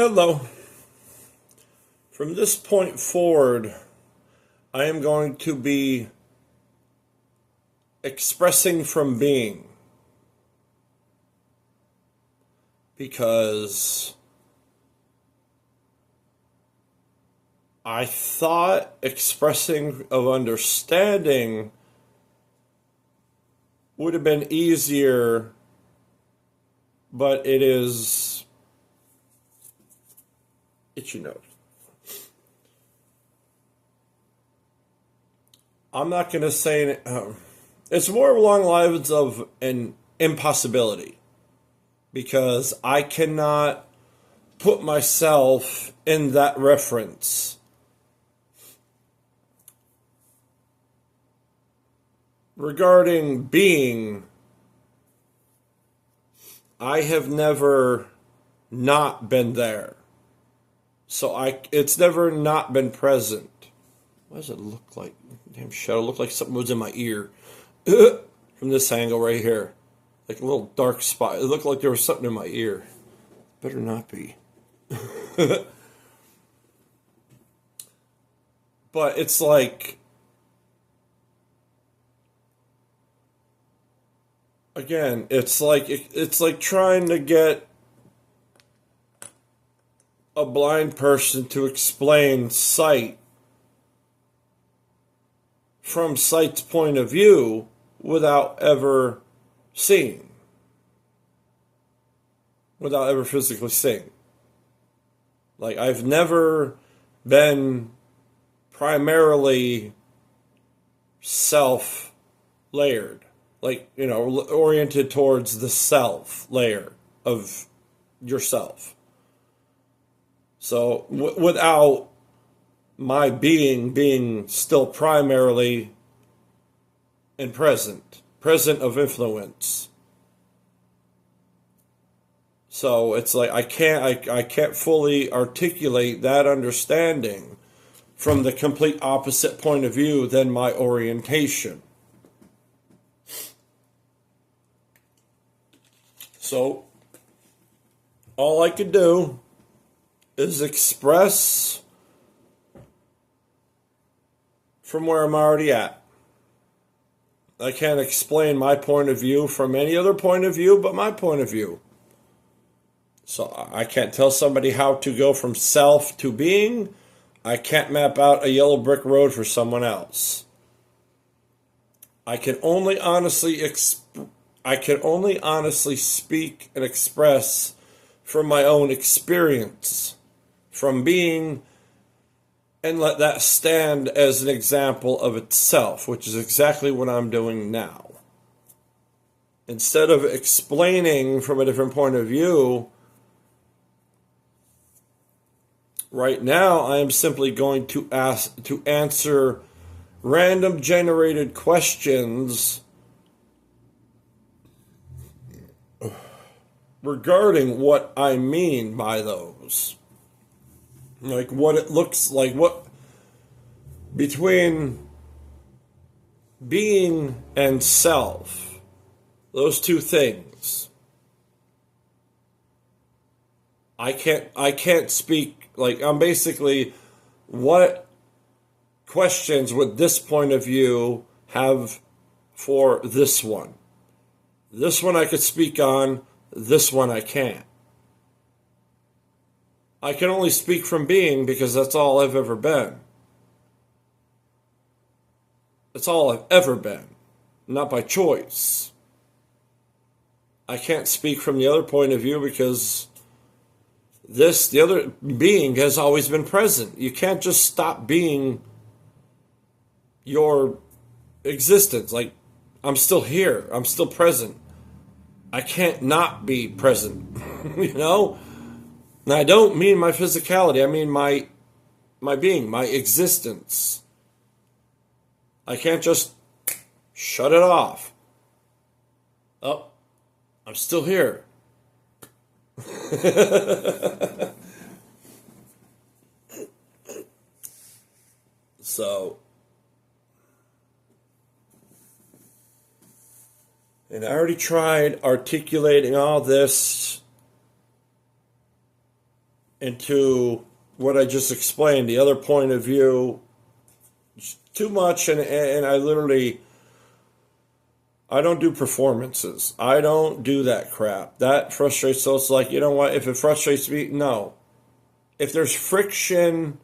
Hello. From this point forward, I am going to be expressing from being, because I thought expressing of understanding would have been easier, but it is itchy nose. I'm not going to say it. It's more along the lines of an impossibility, because I cannot put myself in that reference. Regarding being, I have never not been there. So it's never not been present. What does it look like? Damn shadow, looked like something was in my ear. From this angle right here. Like a little dark spot. It looked like there was something in my ear. Better not be. But it's like, again, it's like trying to get a blind person to explain sight from sight's point of view without ever seeing, without ever physically seeing. Like, I've never been primarily self-layered, like, oriented towards the self layer of yourself. So without my being still primarily and present of influence. So it's like I can't fully articulate that understanding from the complete opposite point of view than my orientation. So all I could do is express from where I'm already at. I can't explain my point of view from any other point of view but my point of view. So I can't tell somebody how to go from self to being. I can't map out a yellow brick road for someone else. I can only honestly speak and express from my own experience, from being, and let that stand as an example of itself, which is exactly what I'm doing now. Instead of explaining from a different point of view, right now I am simply going to answer random generated questions regarding what I mean by those. Like what it looks like, what between being and self, those two things. I can't speak, like, I'm basically, what questions would this point of view have for this one? This one I could speak on, this one I can't. I can only speak from being because that's all I've ever been. That's all I've ever been, not by choice. I can't speak from the other point of view because the other being has always been present. You can't just stop being your existence. Like, I'm still here. I'm still present. I can't not be present, And I don't mean my physicality. I mean my being, my existence. I can't just shut it off. Oh, I'm still here. So, and I already tried articulating all this into what I just explained, the other point of view, too much, and I don't do performances. I don't do that crap. That frustrates. So it's like, you know what? If it frustrates me, no. If there's friction,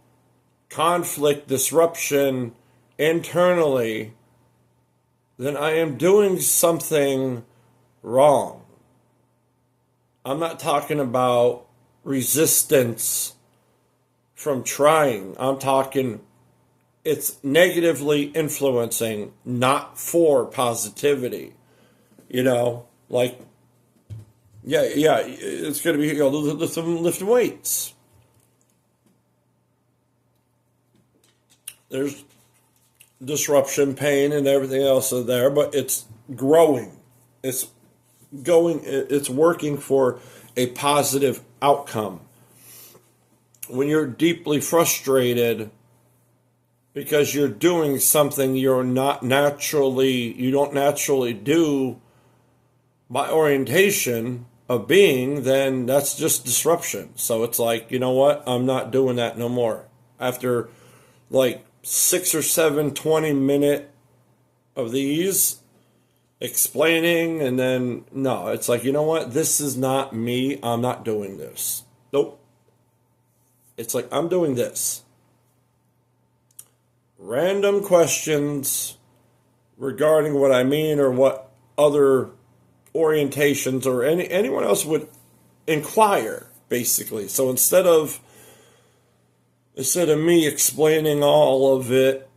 conflict, disruption internally, then I am doing something wrong. I'm not talking about resistance from trying. I'm talking it's negatively influencing, not for positivity. Like, yeah, it's going to be, lifting weights. There's disruption, pain, and everything else is there, but it's growing. It's working for a positive outcome. When you're deeply frustrated because you're doing something you don't naturally do by orientation of being, then that's just disruption. So it's like, you know what? I'm not doing that no more. After like 6 or 7 20-minute of these explaining, and then no, it's like, you know what? This is not me. I'm not doing this. Nope. It's like, I'm doing this. Random questions regarding what I mean or what other orientations or anyone else would inquire, basically. So instead of me explaining all of it,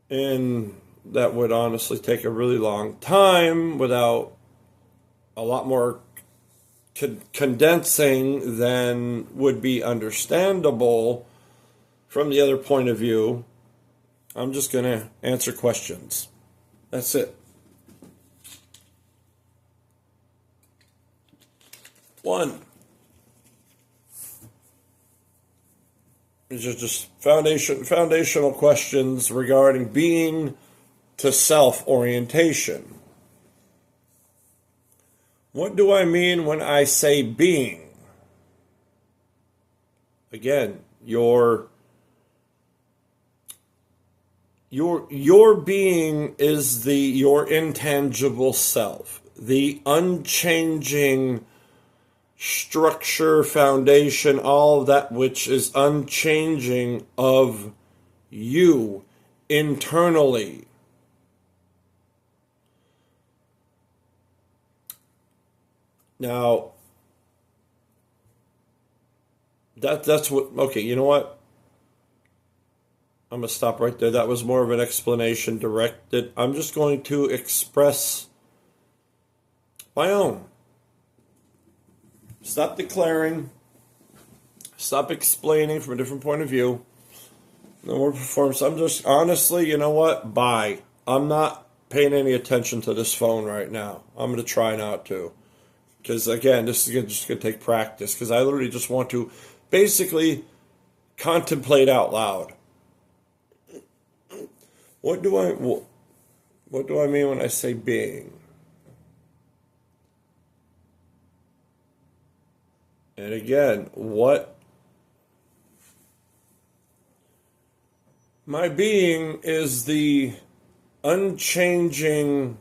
and that would honestly take a really long time without a lot more condensing than would be understandable from the other point of view, I'm just going to answer questions. That's it. 1. These are just foundational questions regarding being to self-orientation. What do I mean when I say being? Again, your being is your intangible self, the unchanging structure, foundation, all of that which is unchanging of you internally. Now, that's what, okay, you know what? I'm going to stop right there. That was more of an explanation directed. I'm just going to express my own. Stop declaring. Stop explaining from a different point of view. No more performance. I'm just, honestly, you know what? Bye. I'm not paying any attention to this phone right now. I'm going to try not to. Because, again, this is just going to take practice. Because I literally just want to basically contemplate out loud. What do I mean when I say being? And again, my being is the unchanging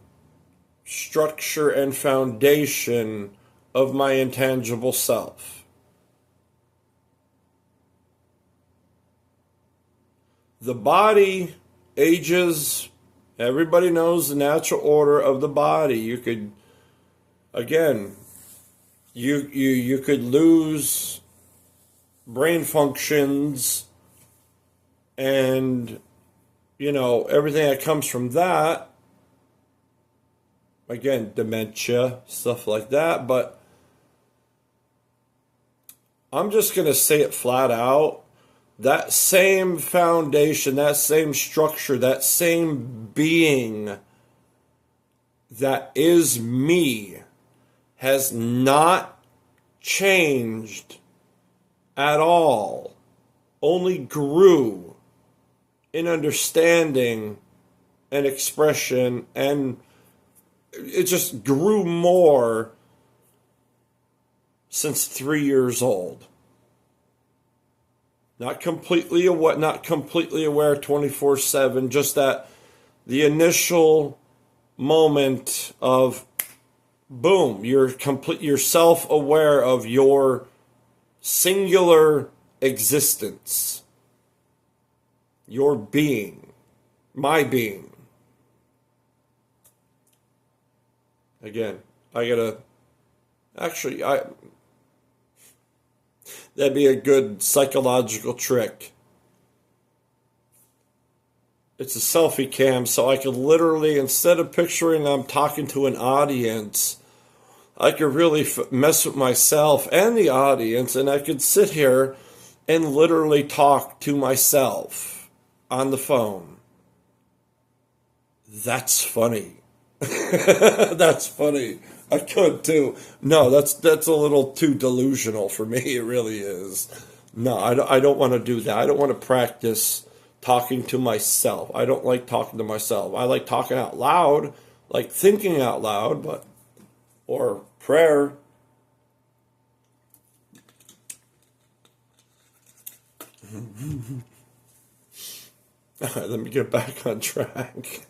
structure and foundation of my intangible self. The body ages. Everybody knows the natural order of the body. You could, again, you could lose brain functions and, everything that comes from that. Again, dementia, stuff like that. But I'm just going to say it flat out. That same foundation, that same structure, that same being that is me has not changed at all. Only grew in understanding and expression, and it just grew more since 3 years old. Not completely aware, 24/7, just that the initial moment of boom, you're self-aware of your singular existence. Your being, my being. Again, that'd be a good psychological trick. It's a selfie cam, so I could literally, instead of picturing I'm talking to an audience, I could really mess with myself and the audience, and I could sit here and literally talk to myself on the phone. That's funny. That's funny. I could too. No, that's a little too delusional for me. It really is. No, I don't want to do that. I don't want to practice talking to myself. I don't like talking to myself. I like talking out loud, like thinking out loud, or prayer. All right, let me get back on track.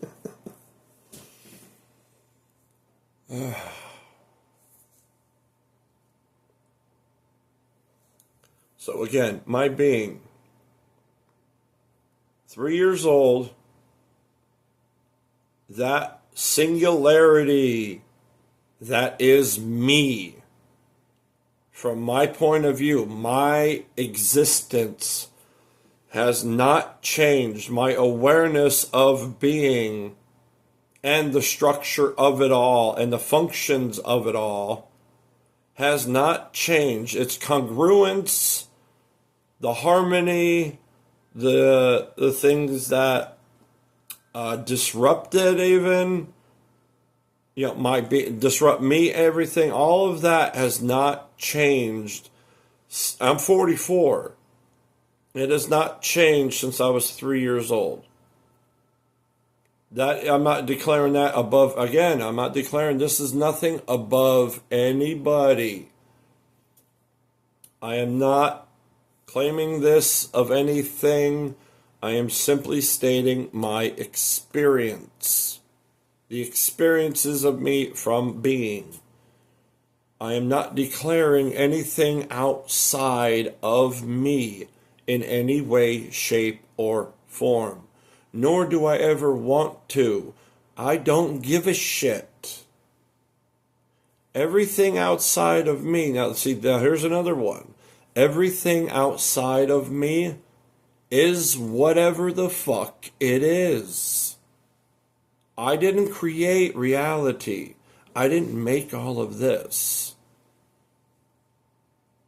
So again, my being, 3 years old, that singularity, that is me. From my point of view, my existence has not changed. My awareness of being and the structure of it all and the functions of it all has not changed. Its congruence, the harmony, the things that disrupted even, disrupt me, everything, all of that has not changed. I'm 44. It has not changed since I was 3 years old. That I'm not declaring that above, again, I'm not declaring this is nothing above anybody. I am not claiming this of anything. I am simply stating my experience. The experiences of me from being. I am not declaring anything outside of me in any way, shape, or form. Nor do I ever want to. I don't give a shit. Everything outside of me, now here's another one. Everything outside of me is whatever the fuck it is. I didn't create reality. I didn't make all of this.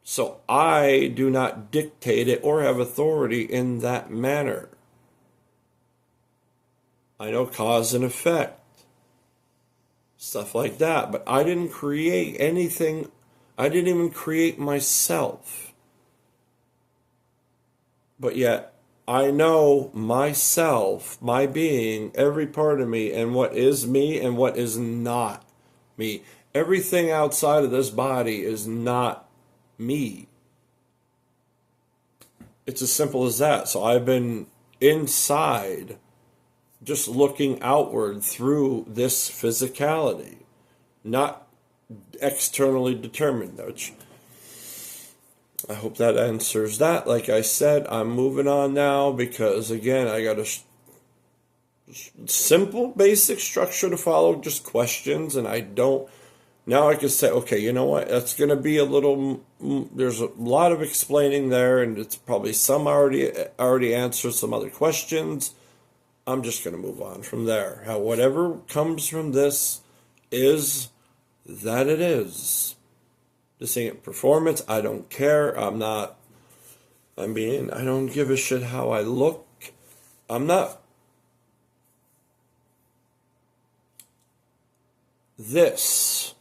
So I do not dictate it or have authority in that manner. I know cause and effect, stuff like that, but I didn't create anything. I didn't even create myself. But yet, I know myself, my being, every part of me, and what is me and what is not me. Everything outside of this body is not me. It's as simple as that. So I've been inside, just looking outward through this physicality, not externally determined, which I hope that answers that. Like I said, I'm moving on now because, again, I got a simple, basic structure to follow, just questions, and now I can say, okay, you know what, that's going to be a little, there's a lot of explaining there, and it's probably some already answered some other questions. I'm just going to move on from there. Whatever comes from this is that it is. This ain't performance. I don't care. I don't give a shit how I look. I'm not this.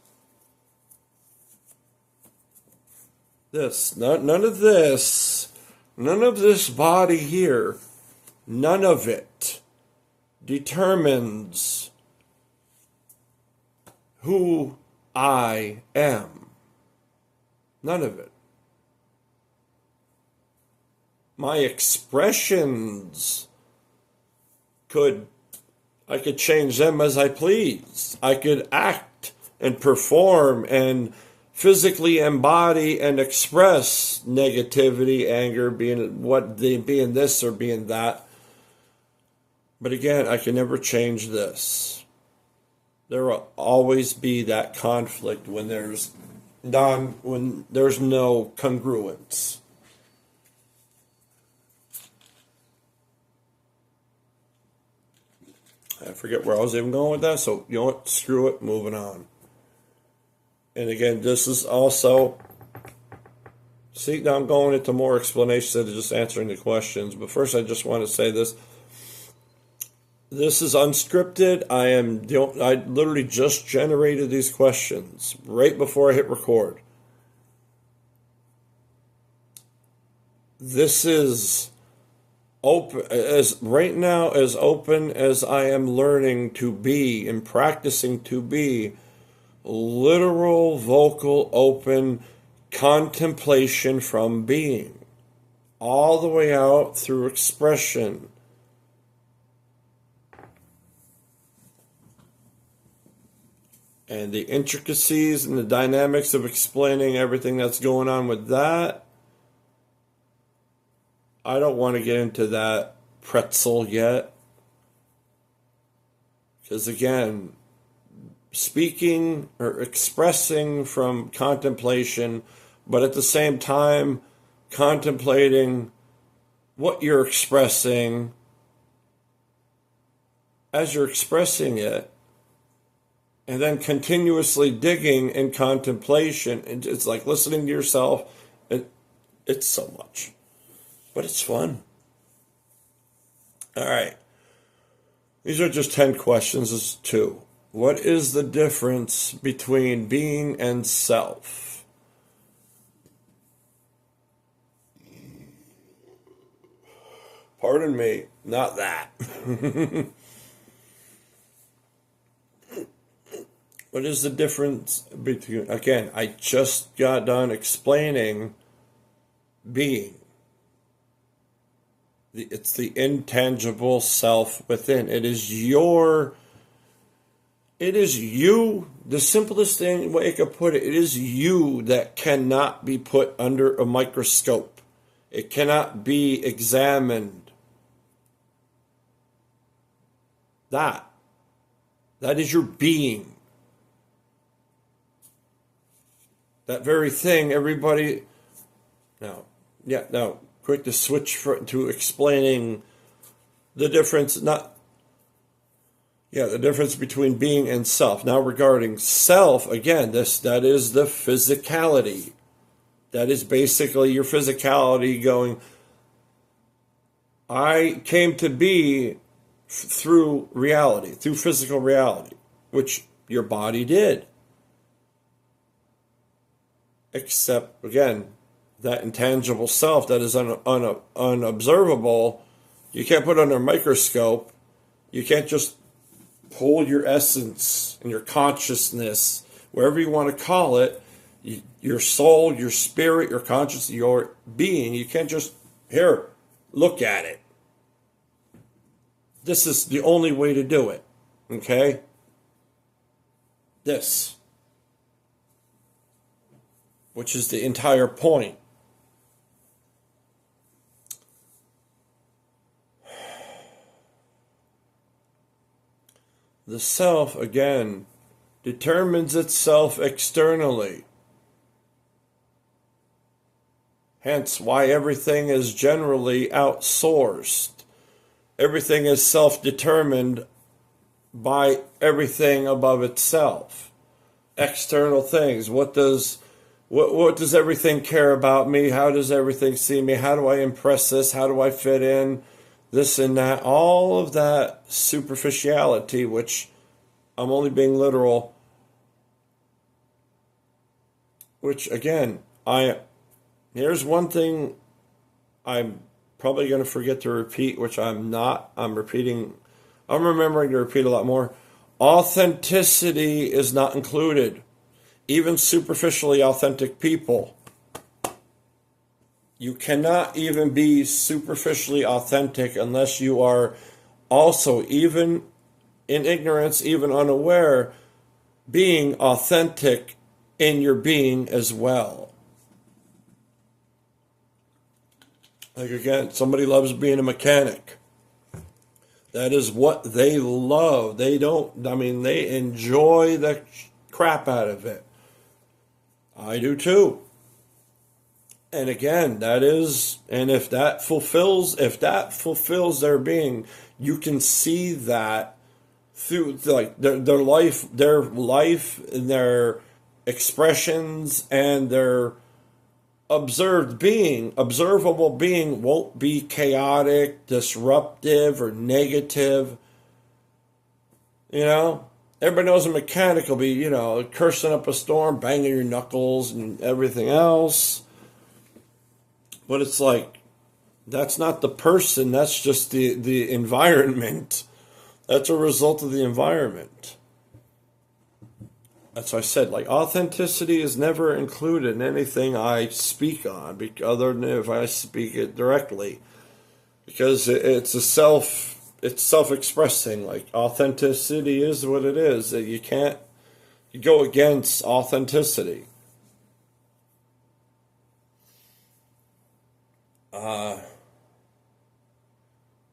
None of this. None of this body here. None of it determines who I am. None of it. My expressions I could change them as I please. I could act and perform and physically embody and express negativity, anger, being this or being that. But again, I can never change this. There will always be that conflict when there's no congruence. I forget where I was even going with that, so you know what? Screw it, moving on. And again, this is also, see, now I'm going into more explanations instead of just answering the questions. But first, I just want to say this. This is unscripted. I literally just generated these questions right before I hit record. This is open right now, as open as I am learning to be and practicing to be. Literal, vocal, open contemplation from being, all the way out through expression. And the intricacies and the dynamics of explaining everything that's going on with that, I don't want to get into that pretzel yet. Because again, speaking or expressing from contemplation, but at the same time contemplating what you're expressing as you're expressing it, and then continuously digging in contemplation. It's like listening to yourself. It's so much, but it's fun. All right. These are just 10 questions. This is 2. What is the difference between being and self? Pardon me, not that. What is the difference between, again, I just got done explaining being. It's the intangible self within. It is you, the simplest way I could put it, it is you that cannot be put under a microscope. It cannot be examined. That is your being. That very thing, everybody. Now, quick to switch to explaining the difference. The difference between being and self. Now, regarding self, again, that is the physicality. That is basically your physicality going. I came to be through reality, through physical reality, which your body did. Except, again, that intangible self that is unobservable, you can't put under a microscope. You can't just pull your essence and your consciousness, wherever you want to call it, your soul, your spirit, your consciousness, your being. You can't just, here, look at it. This is the only way to do it, okay? This. Which is the entire point. The self, again, determines itself externally. Hence why everything is generally outsourced. Everything is self-determined by everything above itself. External things. What does everything care about me? How does everything see me? How do I impress this? How do I fit in? This and that. All of that superficiality, which I'm only being literal. Which, again, here's one thing I'm probably going to forget to repeat, which I'm not. I'm remembering to repeat a lot more. Authenticity is not included. Even superficially authentic people You cannot even be superficially authentic unless you are also, even in ignorance, even unaware, being authentic in your being as well. Like again, somebody loves being a mechanic. That is what they love. They don't, I mean, they enjoy the crap out of it. I do too. And again, that is, and if that fulfills their being, you can see that through like their life and their expressions and their observable being won't be chaotic, disruptive, or negative. You know, everybody knows a mechanic will be, you know, cursing up a storm, banging your knuckles and everything else. But it's like, that's not the person, that's just the environment. That's a result of the environment. That's why I said, like, authenticity is never included in anything I speak on, other than if I speak it directly. Because it's self-expressing. Like, authenticity is what it is. That you can't go against authenticity.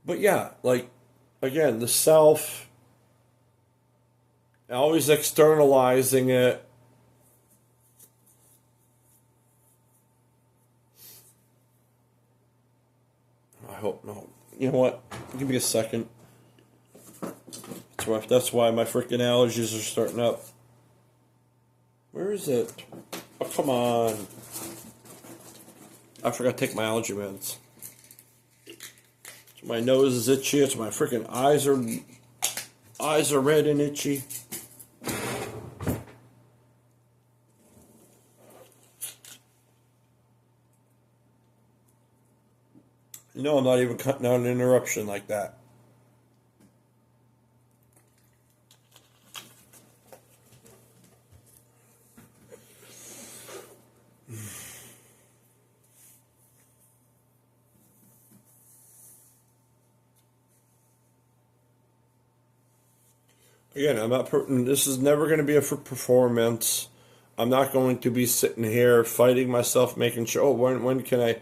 But yeah, like, again, the self, always externalizing it. I hope no. You know what? Give me a second. That's why my freaking allergies are starting up. Where is it? Oh, come on. I forgot to take my allergy meds. My nose is itchy. It's my freaking eyes are red and itchy. You know, I'm not even cutting out an interruption like that. Again, I'm not. This is never going to be a performance. I'm not going to be sitting here fighting myself, making sure. Oh, when can I?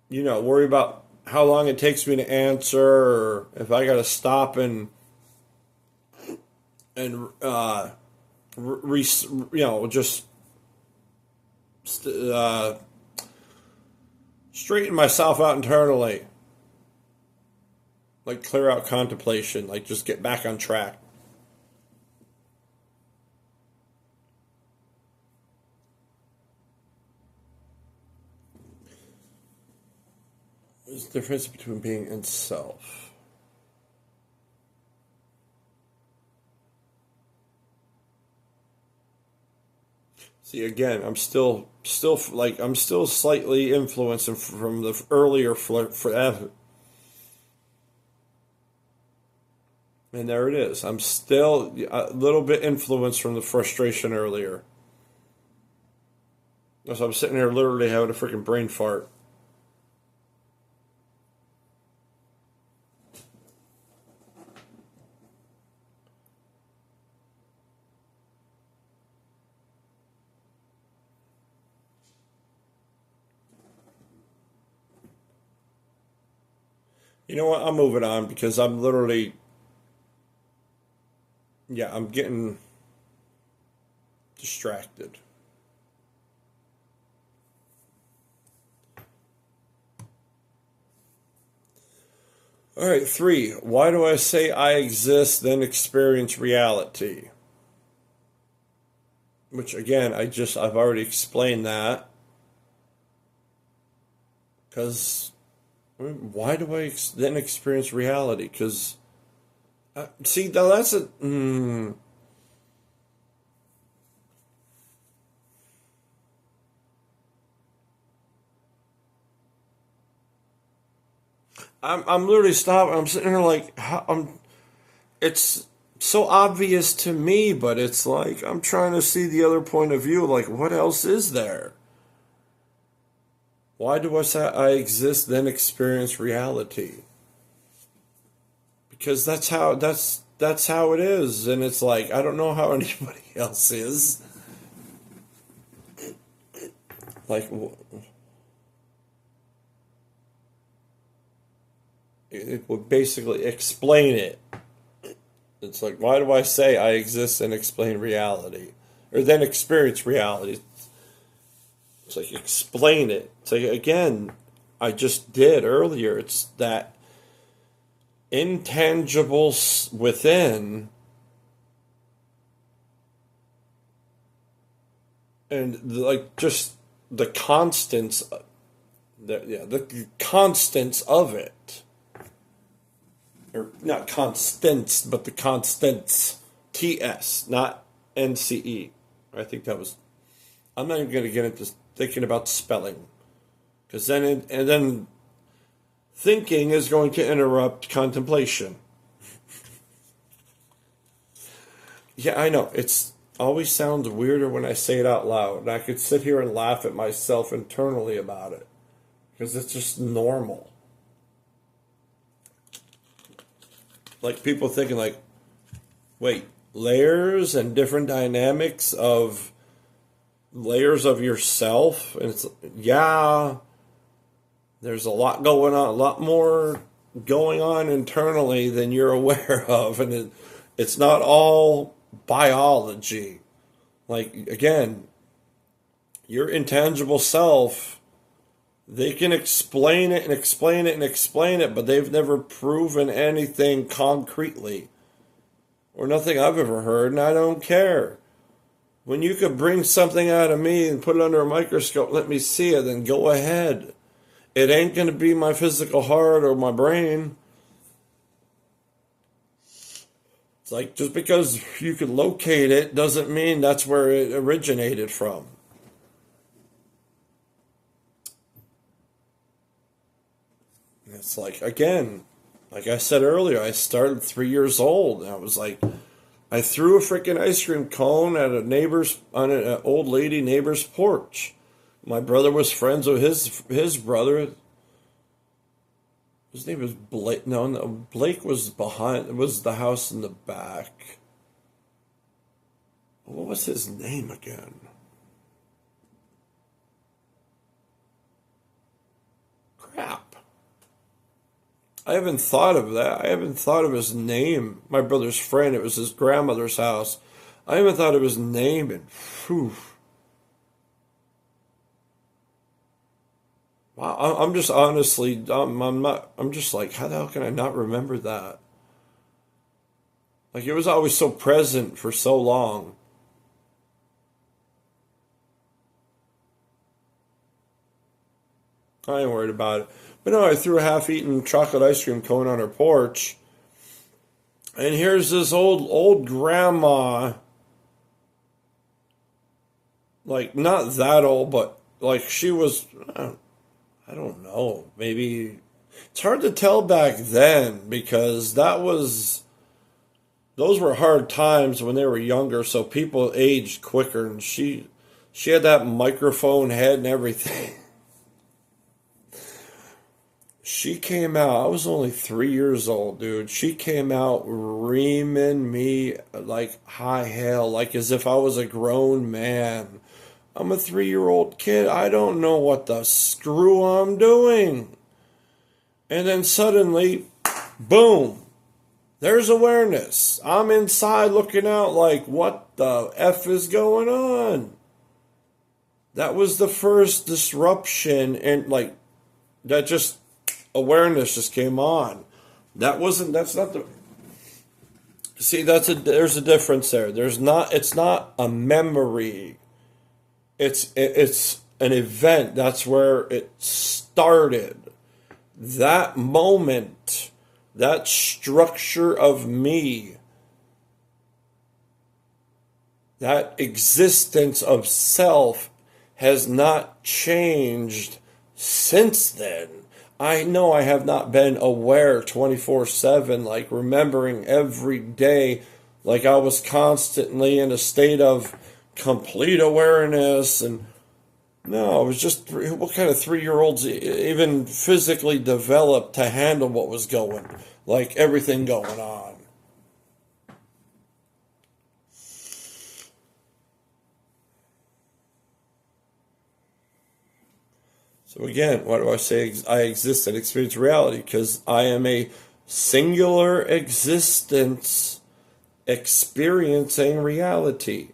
You know, worry about how long it takes me to answer, or if I got to stop and just straighten myself out internally. Like, clear out contemplation, like, just get back on track. There's a difference between being and self. See, again, I'm still slightly influenced from the earlier forever. And there it is. I'm still a little bit influenced from the frustration earlier. So I'm sitting here literally having a freaking brain fart. You know what? I'll move it on because I'm literally... Yeah, I'm getting distracted. All right, 3. Why do I say I exist, then experience reality? Which, again, I've already explained that. Because, why do I then experience reality? Because... see, now that's a... I'm literally stopping. I'm sitting there like, it's so obvious to me, but it's like, I'm trying to see the other point of view. Like, what else is there? Why do I say I exist then experience reality? Because that's how it is, and it's like I don't know how anybody else is. Like it would basically explain it. It's like, why do I say I exist and explain reality? Or then experience reality? It's like, explain it. It's like, again, I just did earlier. It's that intangible within, and like just the constants, the constants of it. Or not constants, but the constants. TS, not NCE. I think that was. I'm not even going to get into thinking about spelling, because then thinking is going to interrupt contemplation. Yeah, I know. It's always sounds weirder when I say it out loud. And I could sit here and laugh at myself internally about it, because it's just normal. Like people thinking like, wait, layers and different dynamics of layers of yourself, and it's yeah, there's a lot going on, a lot more going on internally than you're aware of, and it's not all biology. Like again, your intangible self, they can explain it and explain it and explain it, but they've never proven anything concretely. Or nothing I've ever heard, and I don't care. When you could bring something out of me and put it under a microscope, let me see it, then go ahead. It ain't going to be my physical heart or my brain. It's like, just because you can locate it doesn't mean that's where it originated from. It's like, again, like I said earlier, I started 3 years old, and I was like, I threw a freaking ice cream cone at on an old lady neighbor's porch. My brother was friends with his brother. His name was Blake. No, Blake was behind. It was the house in the back. What was his name again? Crap. I haven't thought of that. I haven't thought of his name. My brother's friend, it was his grandmother's house. I haven't thought of his name in, whew. I'm just honestly, I'm just like, how the hell can I not remember that? Like, it was always so present for so long. I ain't worried about it. But no, I threw a half-eaten chocolate ice cream cone on her porch. And here's this old grandma. Like, not that old, but like she was, I don't know, maybe. It's hard to tell back then, because those were hard times when they were younger, so people aged quicker, and she had that microphone head and everything. She came out, I was only 3 years old, dude. She came out reaming me like high hell, like as if I was a grown man. I'm a 3-year-old kid. I don't know what the screw I'm doing. And then suddenly, boom, there's awareness. I'm inside looking out like, what the F is going on? That was the first disruption, and like, that just, awareness just came on. That's not the, see, there's a difference there. It's not a memory. It's an event. That's where it started. That moment, that structure of me, that existence of self has not changed since then. I know I have not been aware 24/7, like remembering every day, like I was constantly in a state of complete awareness, and No, it was just what kind of 3-year-olds even physically developed to handle what was going, like everything going on. So again, why do I say I exist and experience reality? Because I am a singular existence experiencing reality.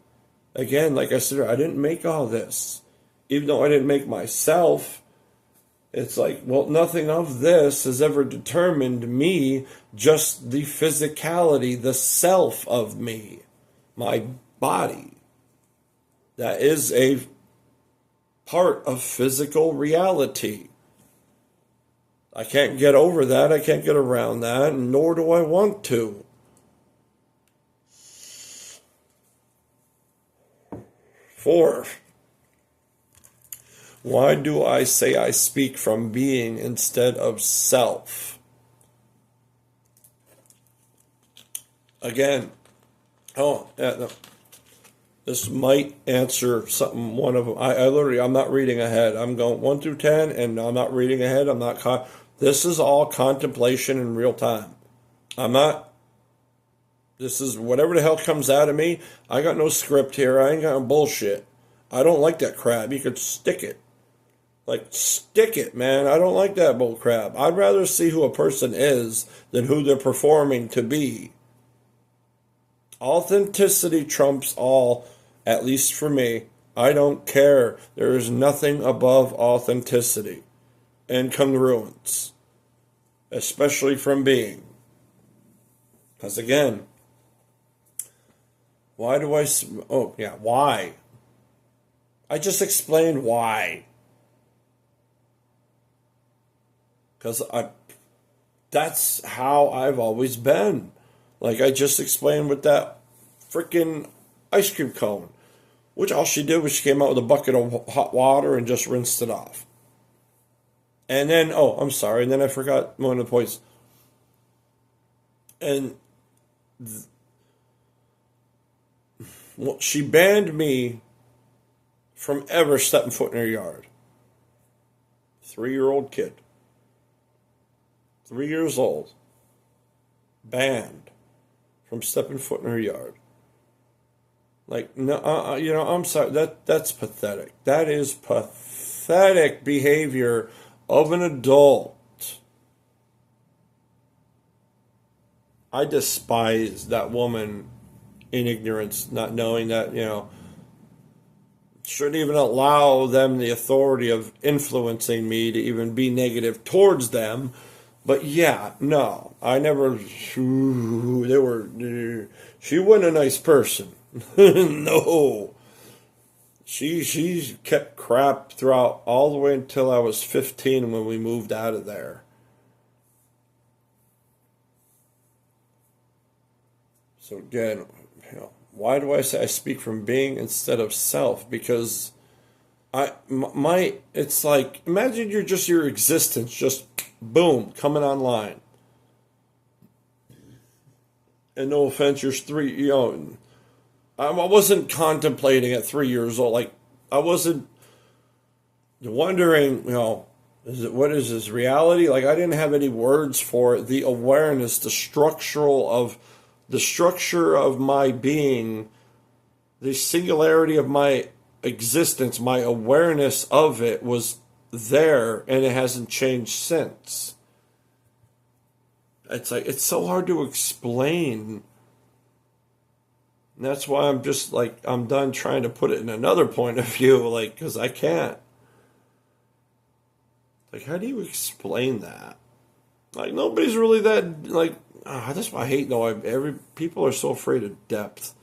Again, like I said, I didn't make all this. Even though I didn't make myself, it's like, well, nothing of this has ever determined me, just the physicality, the self of me, my body. That is a part of physical reality. I can't get over that. I can't get around that, nor do I want to. Four, why do I say I speak from being instead of self? Again, no. This might answer something, one of them. I literally, I'm not reading ahead. I'm going 1 through 10, and I'm not reading ahead. I'm not, this is all contemplation in real time. This is whatever the hell comes out of me. I got no script here. I ain't got no bullshit. I don't like that crap. You could stick it. Like, stick it, man. I don't like that bull crap. I'd rather see who a person is than who they're performing to be. Authenticity trumps all, at least for me. I don't care. There is nothing above authenticity and congruence, especially from being. Because again, why? Why? I just explained why. Because that's how I've always been. Like I just explained with that freaking ice cream cone, which all she did was she came out with a bucket of hot water and just rinsed it off. And then, I'm sorry, and then I forgot one of the points. And she banned me from ever stepping foot in her yard. 3-year-old kid. 3 years old. Banned from stepping foot in her yard. Like, no, I'm sorry. That's pathetic. That is pathetic behavior of an adult. I despise that woman in ignorance, not knowing that, shouldn't even allow them the authority of influencing me to even be negative towards them. But yeah, no, I never, she wasn't a nice person. No. She kept crap throughout all the way until I was 15 when we moved out of there. So again, why do I say I speak from being instead of self? Because it's like, imagine your existence just boom, coming online. And no offense, you're 3, I wasn't contemplating at 3 years old. Like, I wasn't wondering, what is this reality? Like, I didn't have any words for it. The awareness, the structure of my being, the singularity of my existence, my awareness of it was there, and it hasn't changed since. It's like, it's so hard to explain. And that's why I'm just like, I'm done trying to put it in another point of view, like, because I can't. Like, how do you explain that? Like, nobody's really that, like, that's why I hate, people are so afraid of depth.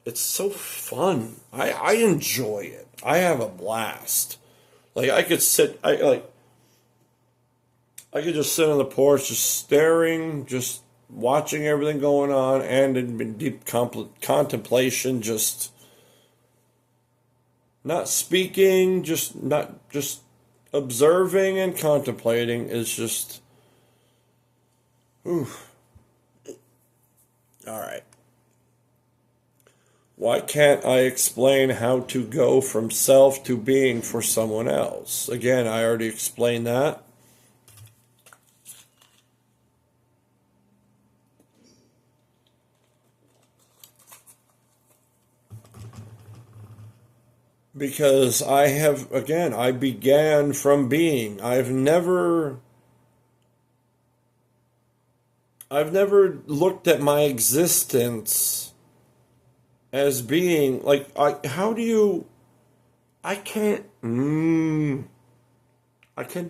It's so fun. I enjoy it. I have a blast. Like, I could just sit on the porch, just staring, just watching everything going on, and in deep contemplation, just not speaking, just observing and contemplating is just, oof. All right. Why can't I explain how to go from self to being for someone else? Again, I already explained that. Because I began from being. I've never looked at my existence as being like, I can't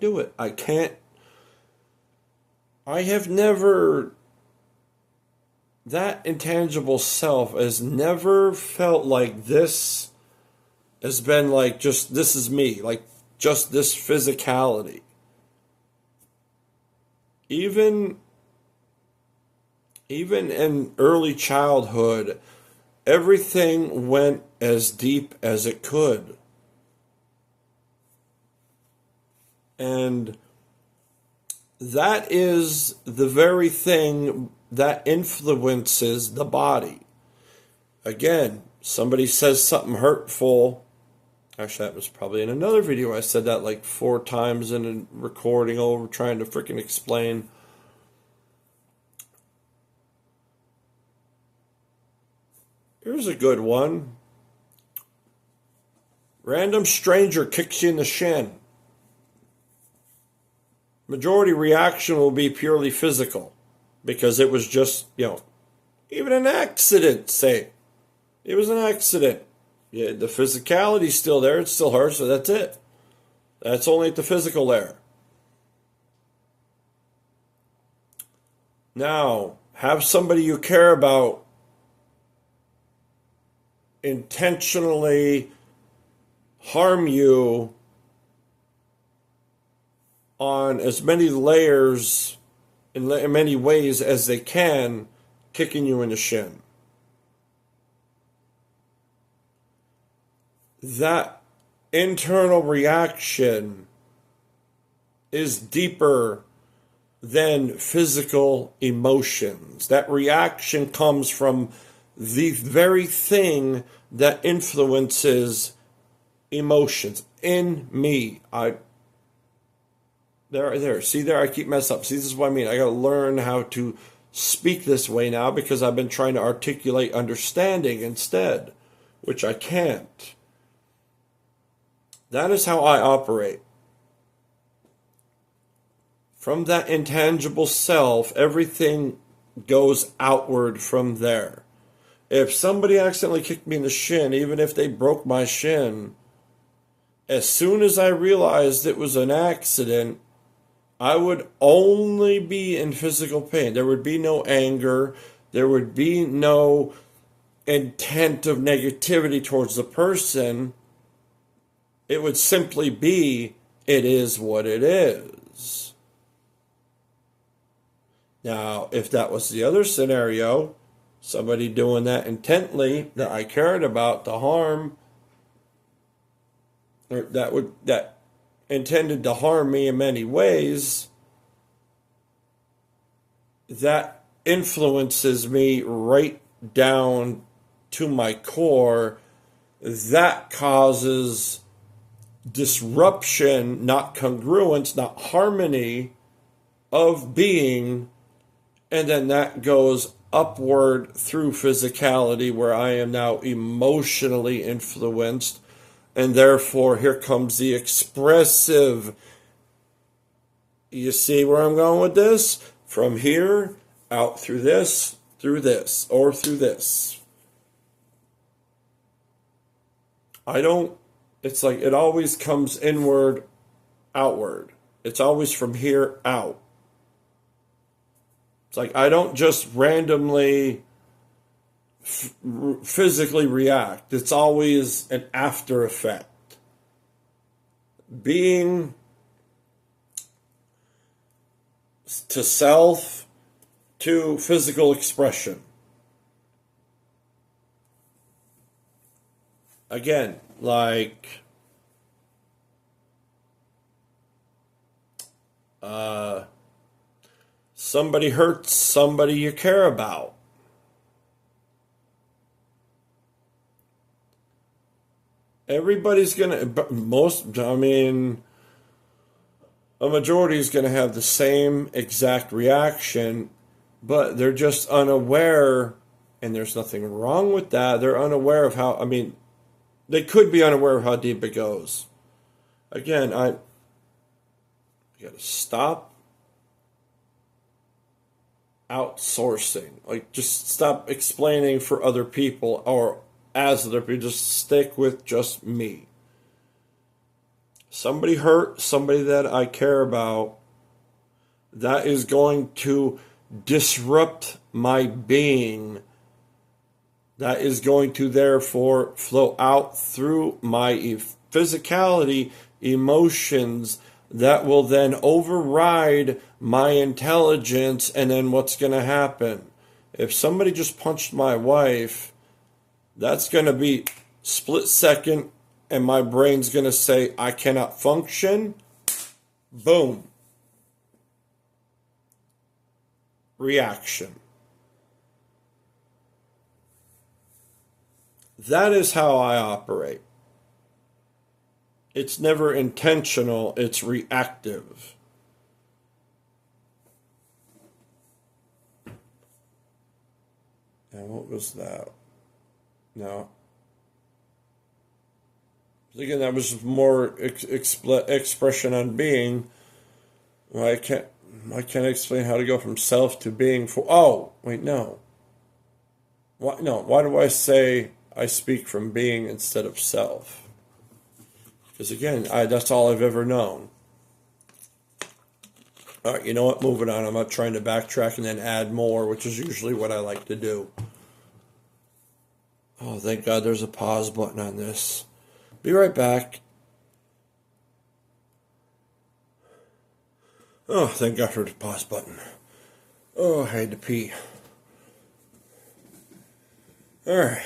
do it. I have never, that intangible self has never felt like this has been like, just this is me, like just this physicality. Even in early childhood, everything went as deep as it could. And that is the very thing that influences the body. Again, somebody says something hurtful. Actually, that was probably in another video. I said that like 4 times in a recording over trying to freaking explain. Here's a good one. Random stranger kicks you in the shin. Majority reaction will be purely physical because it was just, even an accident, say. It was an accident. Yeah, the physicality's still there. It still hurts, so that's it. That's only at the physical layer. Now, have somebody you care about intentionally harm you on as many layers, in many ways as they can, kicking you in the shin. That internal reaction is deeper than physical emotions. That reaction comes from the very thing that influences emotions in me. See there, I keep messing up. See, this is what I mean. I got to learn how to speak this way now because I've been trying to articulate understanding instead, which I can't. That is how I operate. From that intangible self, everything goes outward from there. If somebody accidentally kicked me in the shin, even if they broke my shin, as soon as I realized it was an accident, I would only be in physical pain. There would be no anger. There would be no intent of negativity towards the person. It would simply be, it is what it is. Now, if that was the other scenario, somebody doing that intently that I cared about to harm, or that intended to harm me in many ways, that influences me right down to my core. That causes disruption, not congruence, not harmony of being, and then that goes upward through physicality where I am now emotionally influenced, and therefore here comes the expressive. You see where I'm going with this? From here, out through this, or through this. It's like it always comes inward, outward. It's always from here out. It's like I don't just randomly physically react. It's always an after effect. Being to self to physical expression. Again, like somebody hurts somebody you care about. Everybody's gonna, I mean, a majority is gonna have the same exact reaction, but they're just unaware, and there's nothing wrong with that. They're unaware of how, I mean, they could be unaware of how deep it goes. Again, I gotta stop outsourcing. Like, just stop explaining for other people or as other people. Just stick with just me. Somebody hurt, somebody that I care about, that is going to disrupt my being. That is going to therefore flow out through my physicality, emotions, that will then override my intelligence. And then what's going to happen? If somebody just punched my wife, that's going to be split second, and my brain's going to say, I cannot function. Boom. Reaction. That is how I operate. It's never intentional, it's reactive. And what was that? No. Thinking that was more expression on being. Well, I can't explain how to go from self to being for. Oh, wait, no. Why? No. Why do I say I speak from being instead of self? Because again, that's all I've ever known. All right, you know what? Moving on. I'm not trying to backtrack and then add more, which is usually what I like to do. Oh, thank God there's a pause button on this. Be right back. Oh, thank God for the pause button. Oh, I had to pee. All right.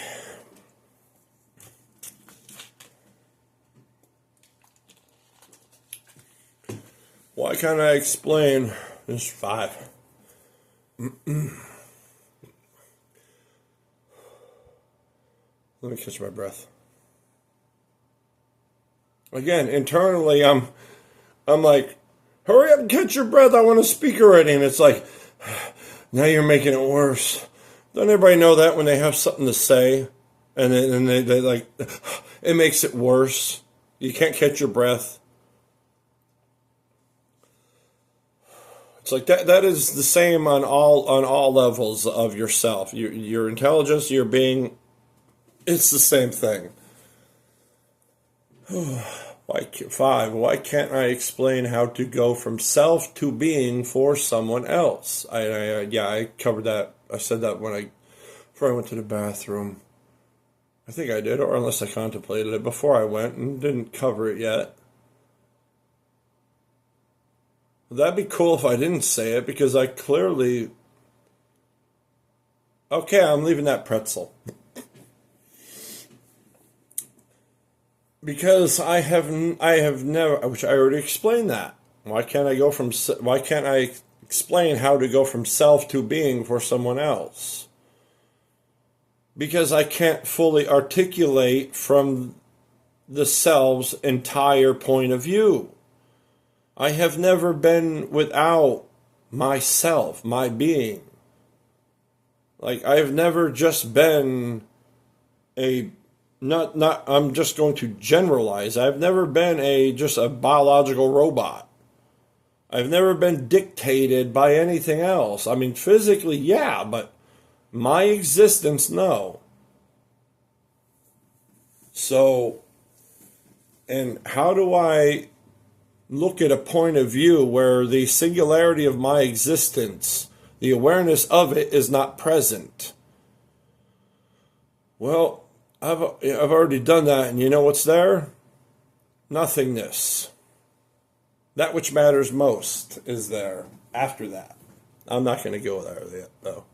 Why can't I explain this 5? Let me catch my breath. Again, internally, I'm like, hurry up and catch your breath. I want to speak already. And it's like, now you're making it worse. Don't everybody know that when they have something to say, and they like, it makes it worse. You can't catch your breath. It's like that is the same on all levels of yourself. Your intelligence, your being, it's the same thing. 5. Why can't I explain how to go from self to being for someone else? I covered that. I said that before I went to the bathroom. I think I did, or unless I contemplated it before I went and didn't cover it yet. That'd be cool if I didn't say it, because I clearly... Okay, I'm leaving that pretzel. Because I have never, which I already explained that. Why can't I explain how to go from self to being for someone else? Because I can't fully articulate from the self's entire point of view. I have never been without myself, my being. Like, I've never just been I'm just going to generalize. I've never been just a biological robot. I've never been dictated by anything else. I mean, physically, yeah, but my existence, no. So, and how do I look at a point of view where the singularity of my existence, the awareness of it, is not present? Well, I've already done that, and you know what's there? Nothingness. That which matters most is there after that. I'm not going to go there yet, though.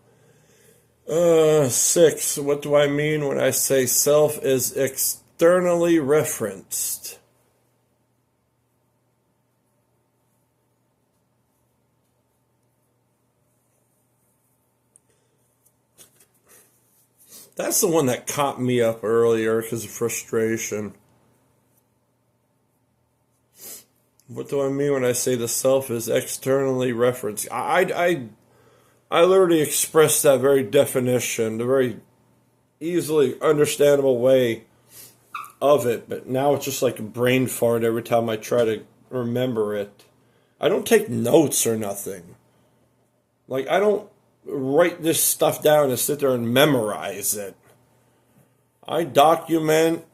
6. What do I mean when I say self is externally referenced? That's the one that caught me up earlier because of frustration. What do I mean when I say the self is externally referenced? I literally expressed that very definition, the very easily understandable way of it, but now it's just like a brain fart every time I try to remember it. I don't take notes or nothing. Like, I don't write this stuff down and sit there and memorize it. I document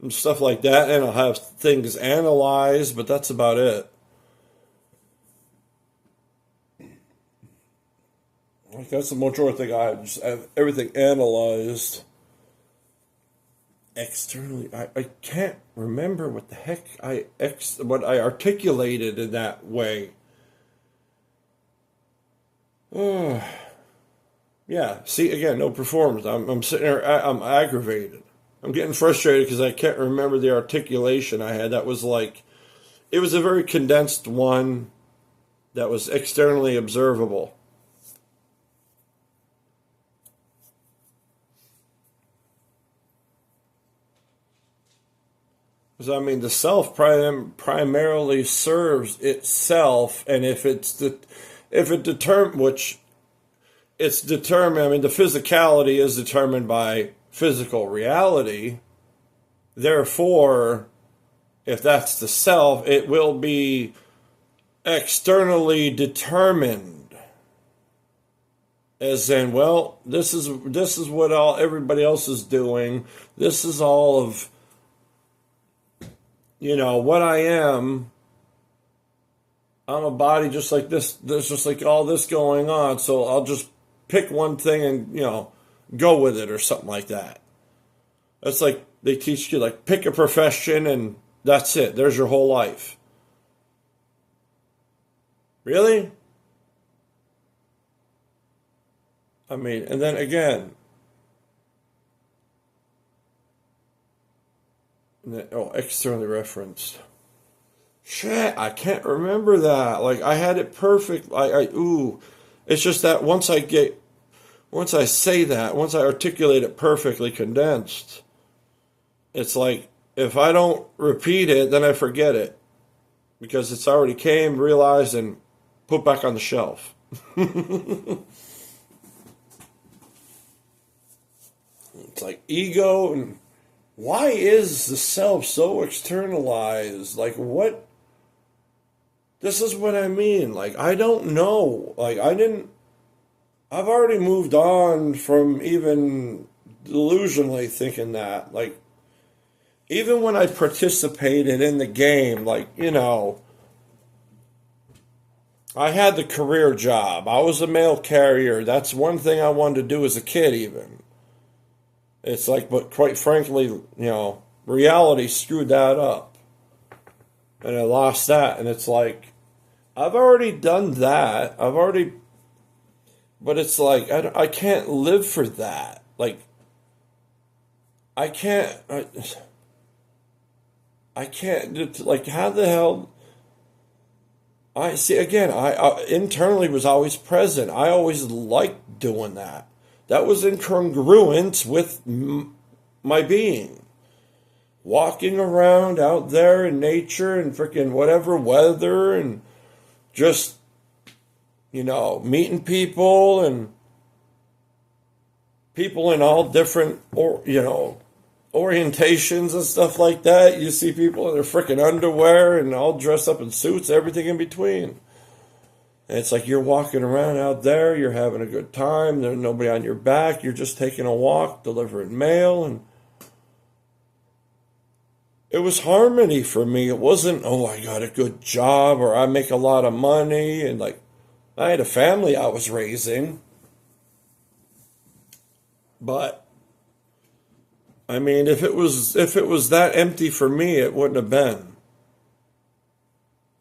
and stuff like that, and I'll have things analyzed, but that's about it. Like, that's the majority thing I have. Just have everything analyzed externally. I can't remember what the heck what I articulated in that way. Oh, yeah. See, again, no performance. I'm sitting there. I'm aggravated. I'm getting frustrated because I can't remember the articulation I had. That was like, it was a very condensed one that was externally observable. Because, I mean, the self primarily serves itself, and if it determines, which it's determined, I mean, the physicality is determined by physical reality. Therefore, if that's the self, it will be externally determined. As in, well, this is what everybody else is doing. This is all of, what I am. I'm a body just like this. There's just like all this going on. So I'll just pick one thing and, go with it or something like that. That's like they teach you, like, pick a profession and that's it. There's your whole life. Really? I mean, and then again, externally referenced. Shit, I can't remember that. Like, I had it perfect. It's just that once I say that, once I articulate it perfectly condensed, it's like, if I don't repeat it, then I forget it. Because it's already came, realized, and put back on the shelf. It's like ego, and why is the self so externalized? Like, what? This is what I mean. Like, I don't know. Like, I've already moved on from even delusionally thinking that. Like, even when I participated in the game, like, I had the career job. I was a mail carrier. That's one thing I wanted to do as a kid, even. It's like, but quite frankly, reality screwed that up. And I lost that. And it's like, I've already done that. But it's like, I can't live for that. Like, I can't, like, how the hell, I see, again, I internally was always present. I always liked doing that. That was in congruence with my being. Walking around out there in nature and freaking whatever weather and just, meeting people and people in all different, orientations and stuff like that. You see people in their freaking underwear and all dressed up in suits, everything in between. And it's like you're walking around out there, you're having a good time, there's nobody on your back, you're just taking a walk, delivering mail, and it was harmony for me. It wasn't, oh, I got a good job or I make a lot of money, and like, I had a family I was raising. But I mean, if it was that empty for me, it wouldn't have been.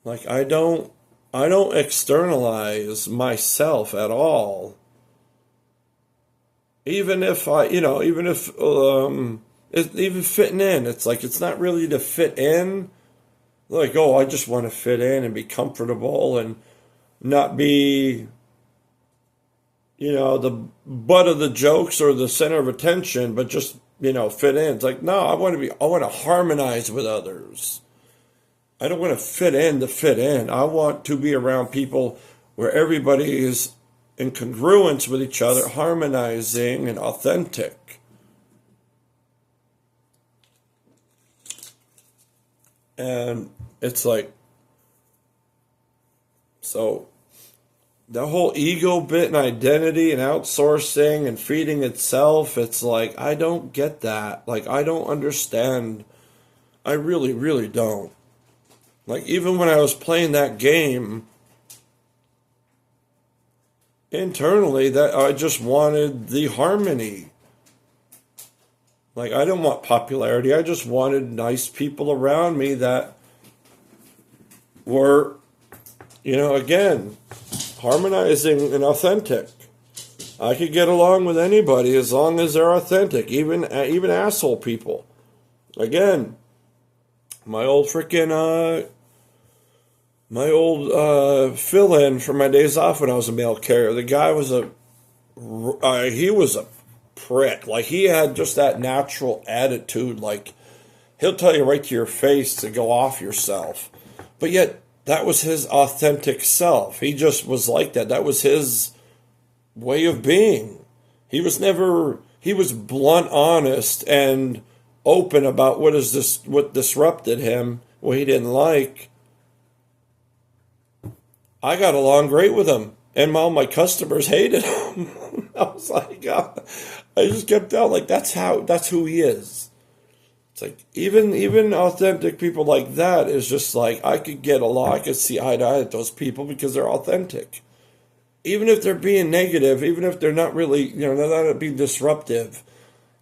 Like, I don't externalize myself at all. Even if even fitting in, it's like, it's not really to fit in. Like, oh, I just want to fit in and be comfortable and not be, the butt of the jokes or the center of attention, but just, fit in. It's like, no, I want to harmonize with others. I don't want to fit in to fit in. I want to be around people where everybody is in congruence with each other, harmonizing and authentic. And it's like, so the whole ego bit and identity and outsourcing and feeding itself, it's like, I don't get that. Like, I don't understand. I really, really don't. Like, even when I was playing that game, internally, that I just wanted the harmony. Like, I didn't want popularity. I just wanted nice people around me that were, again, harmonizing and authentic. I could get along with anybody as long as they're authentic, even asshole people. Again, my old fill-in for my days off when I was a mail carrier. The guy was he was a prick. Like, he had just that natural attitude. Like, he'll tell you right to your face to go off yourself. But yet, that was his authentic self. He just was like that. That was his way of being. He was blunt, honest, and open about what disrupted him, what he didn't like. I got along great with him, and all my customers hated him. I was like, I just kept telling, like, that's who he is. It's like, even authentic people like that is just like, I could get along, I could see eye to eye with those people because they're authentic. Even if they're being negative, even if they're not really, they're not being disruptive,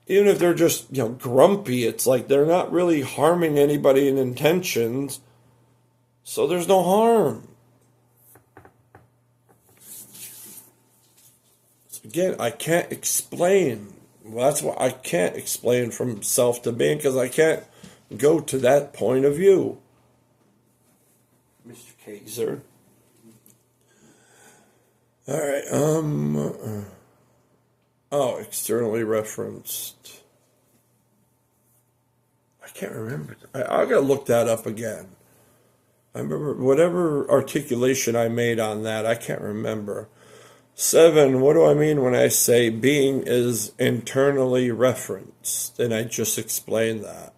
even if they're just, grumpy, it's like they're not really harming anybody in intentions, so there's no harm. Again, I can't explain. Well, that's why I can't explain from self to being, because I can't go to that point of view. Mr. Kaiser. All right. Externally referenced. I can't remember. I gotta look that up again. I remember whatever articulation I made on that. I can't remember. 7, what do I mean when I say being is internally referenced? And I just explained that.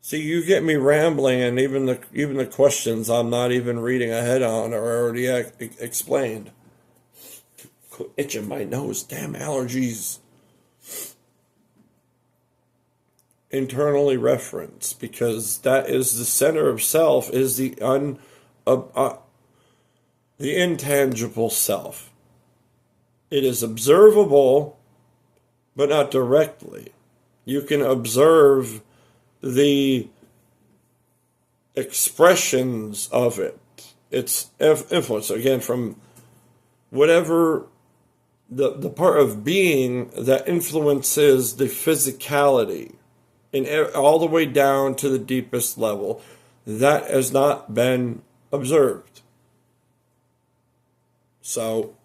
See, you get me rambling, and even the questions I'm not even reading ahead on are already explained. Itching my nose, damn allergies. Internally referenced, because that is the center of self, is the intangible self. It is observable, but not directly. You can observe the expressions of it. Its influence, again, from whatever the part of being that influences the physicality, and all the way down to the deepest level, that has not been observed. So,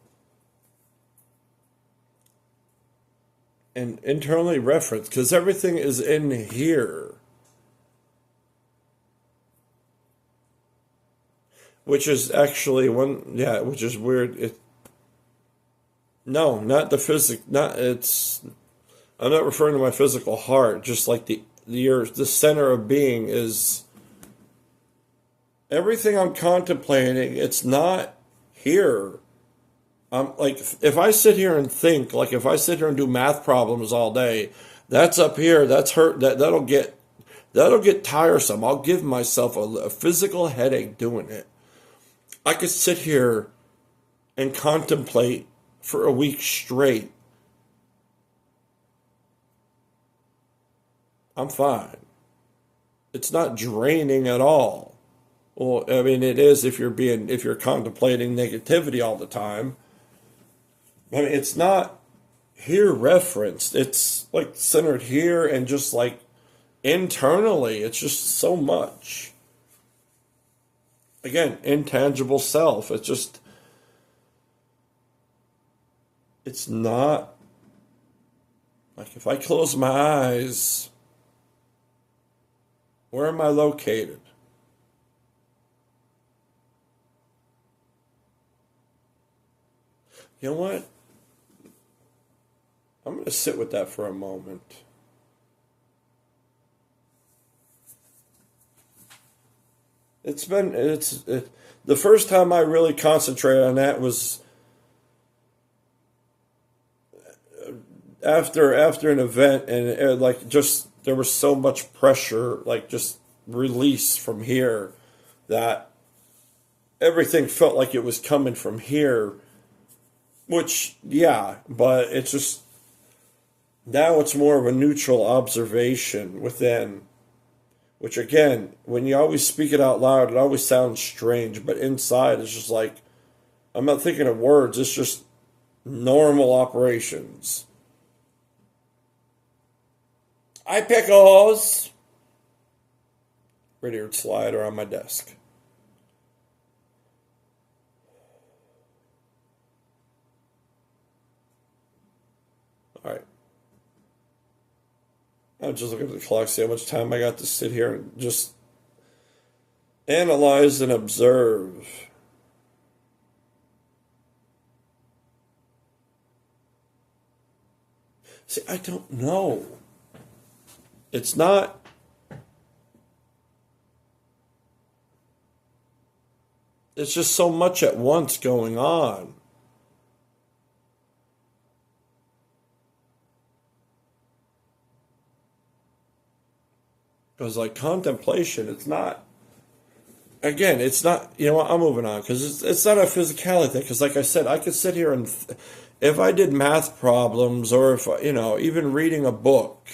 and internally referenced, because everything is in here. Which is actually which is weird. No, not the I'm not referring to my physical heart, just like the center of being is everything I'm contemplating. It's not here. Like, if I sit here and think, like if I sit here and do math problems all day, that's up here, that's hurt, that'll get tiresome. I'll give myself a physical headache doing it. I could sit here and contemplate for a week straight. I'm fine. It's not draining at all. Well, I mean, it is if you're contemplating negativity all the time. I mean, it's not here referenced. It's like centered here, and just like internally, it's just so much. Again, intangible self. It's not like, if I close my eyes, where am I located? You know what? I'm going to sit with that for a moment. The first time I really concentrated on that was after an event, and like just there was so much pressure, like just release from here, that everything felt like it was coming from here. Which, yeah, but it's just now it's more of a neutral observation within. Which again, when you always speak it out loud, it always sounds strange, but inside it's just like, I'm not thinking of words, it's just normal operations. I pickles! Radiator slider on my desk. Alright. I'll just look at the clock, see how much time I got to sit here and just analyze and observe. See, I don't know. It's not. It's just so much at once going on. Because, like, contemplation, it's not, again, it's not, you know what, I'm moving on, because it's not a physicality thing, because, like I said, I could sit here and, if I did math problems, or if, even reading a book,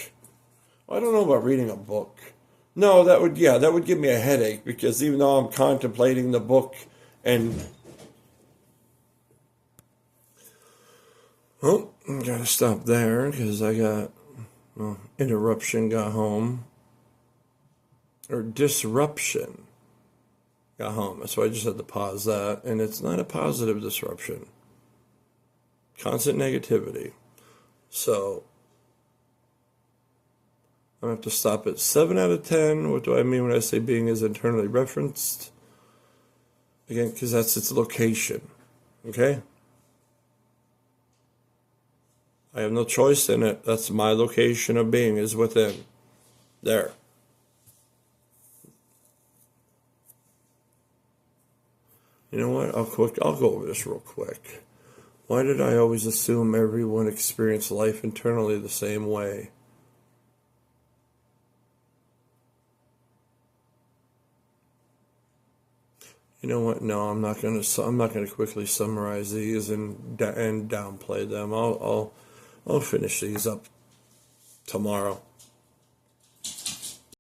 I don't know about reading a book. No, that would give me a headache, because even though I'm contemplating the book, and, oh, gotta stop there, because I got, interruption got home. Or disruption got home. That's why I just had to pause that. And it's not a positive disruption. Constant negativity. So, I have to stop at 7 out of 10. What do I mean when I say being is internally referenced? Again, because that's its location. Okay? I have no choice in it. That's my location of being is within. There. You know what? I'll go over this real quick. Why did I always assume everyone experienced life internally the same way? You know what? No, I'm not gonna quickly summarize these and downplay them. I'll finish these up tomorrow.